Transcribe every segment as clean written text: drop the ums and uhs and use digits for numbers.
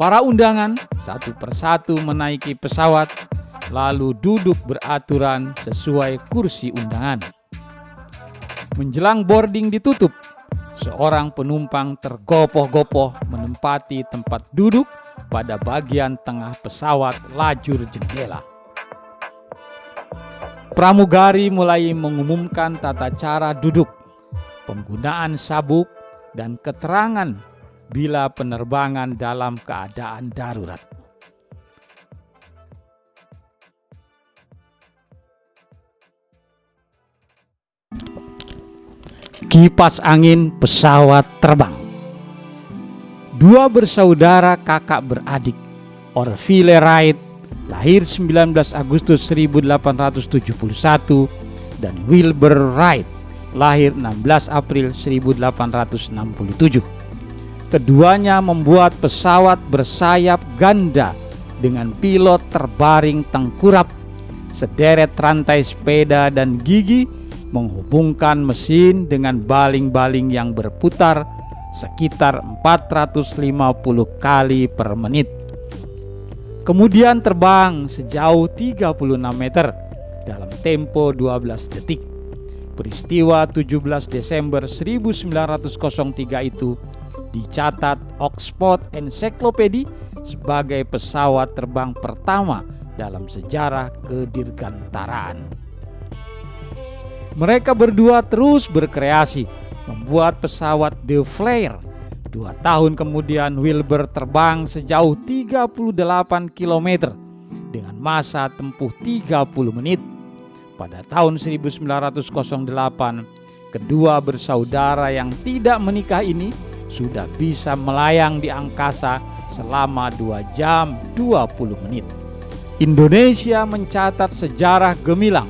Para undangan satu persatu menaiki pesawat, lalu duduk beraturan sesuai kursi undangan. Menjelang boarding ditutup, seorang penumpang tergopoh-gopoh menempati tempat duduk pada bagian tengah pesawat lajur jendela. Pramugari mulai mengumumkan tata cara duduk, penggunaan sabuk, dan keterangan bila penerbangan dalam keadaan darurat. Kipas angin pesawat terbang. Dua bersaudara kakak beradik, Orville Wright, lahir 19 Agustus 1871, dan Wilbur Wright, lahir 16 April 1867. Keduanya membuat pesawat bersayap ganda dengan pilot terbaring tengkurap, sederet rantai sepeda dan gigi menghubungkan mesin dengan baling-baling yang berputar sekitar 450 kali per menit. Kemudian terbang sejauh 36 meter dalam tempo 12 detik. Peristiwa 17 Desember 1903 itu dicatat Oxford Encyclopedia sebagai pesawat terbang pertama dalam sejarah kedirgantaraan. Mereka berdua terus berkreasi, membuat pesawat De Flyer. 2 tahun kemudian Wilbur terbang sejauh 38 km dengan masa tempuh 30 menit. Pada tahun 1908, kedua bersaudara yang tidak menikah ini sudah bisa melayang di angkasa selama 2 jam 20 menit. Indonesia mencatat sejarah gemilang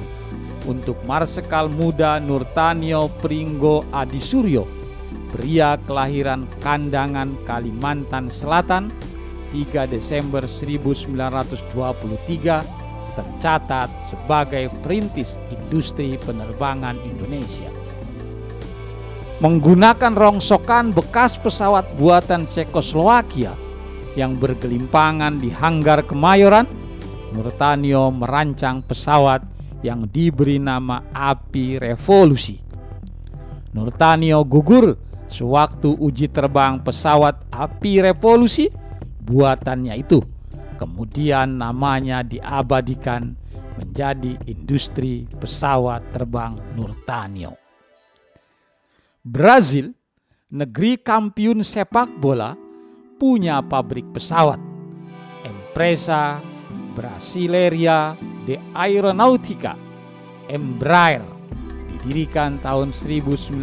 untuk Marsekal Muda Nurtanio Pringgo Adisuryo, pria kelahiran Kandangan, Kalimantan Selatan, 3 Desember 1923, tercatat sebagai perintis industri penerbangan Indonesia. Menggunakan rongsokan bekas pesawat buatan Cekoslowakia yang bergelimpangan di hanggar Kemayoran, Nurtanio merancang pesawat yang diberi nama Api Revolusi. Nurtanio gugur sewaktu uji terbang pesawat Api Revolusi buatannya itu. Kemudian namanya diabadikan menjadi industri pesawat terbang Nurtanio. Brazil, negeri kampiun sepak bola, punya pabrik pesawat. Empresa Brasileria de Aeronautica, Embraer, didirikan tahun 1969,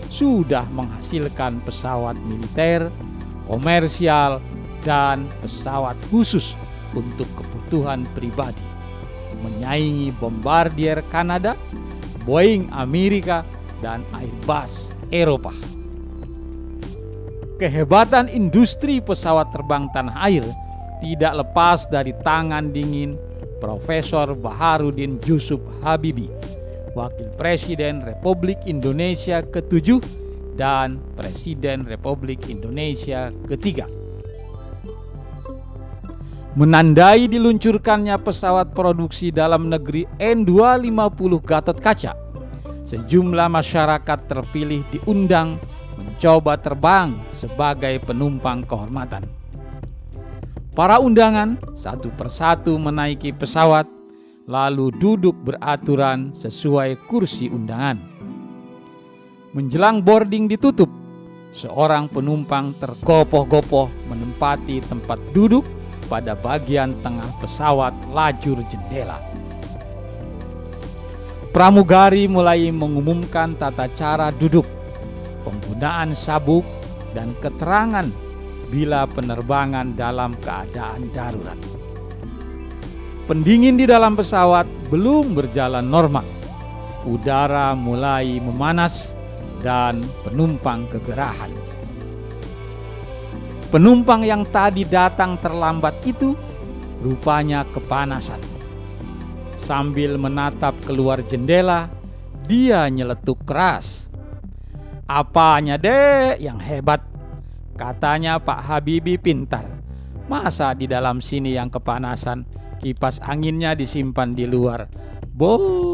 sudah menghasilkan pesawat militer, komersial, dan pesawat khusus untuk kebutuhan pribadi, menyaingi Bombardier Kanada, Boeing Amerika, dan Airbus Eropa. Kehebatan industri pesawat terbang tanah air tidak lepas dari tangan dingin Profesor Baharudin Yusuf Habibie, Wakil Presiden Republik Indonesia ke-7 dan Presiden Republik Indonesia ke-3. Menandai diluncurkannya pesawat produksi dalam negeri N250 Gatotkaca, sejumlah masyarakat terpilih diundang mencoba terbang sebagai penumpang kehormatan. Para undangan satu persatu menaiki pesawat, lalu duduk beraturan sesuai kursi undangan. Menjelang boarding ditutup, seorang penumpang tergopoh-gopoh menempati tempat duduk pada bagian tengah pesawat lajur jendela. Pramugari mulai mengumumkan tata cara duduk, penggunaan sabuk, dan keterangan bila penerbangan dalam keadaan darurat. Pendingin di dalam pesawat belum berjalan normal. Udara mulai memanas dan penumpang kegerahan. Penumpang yang tadi datang terlambat itu rupanya kepanasan. Sambil menatap keluar jendela, dia nyeletuk keras. "Apanya, Dek, yang hebat? Katanya Pak Habibie pintar. Masa di dalam sini yang kepanasan, kipas anginnya disimpan di luar? Bos.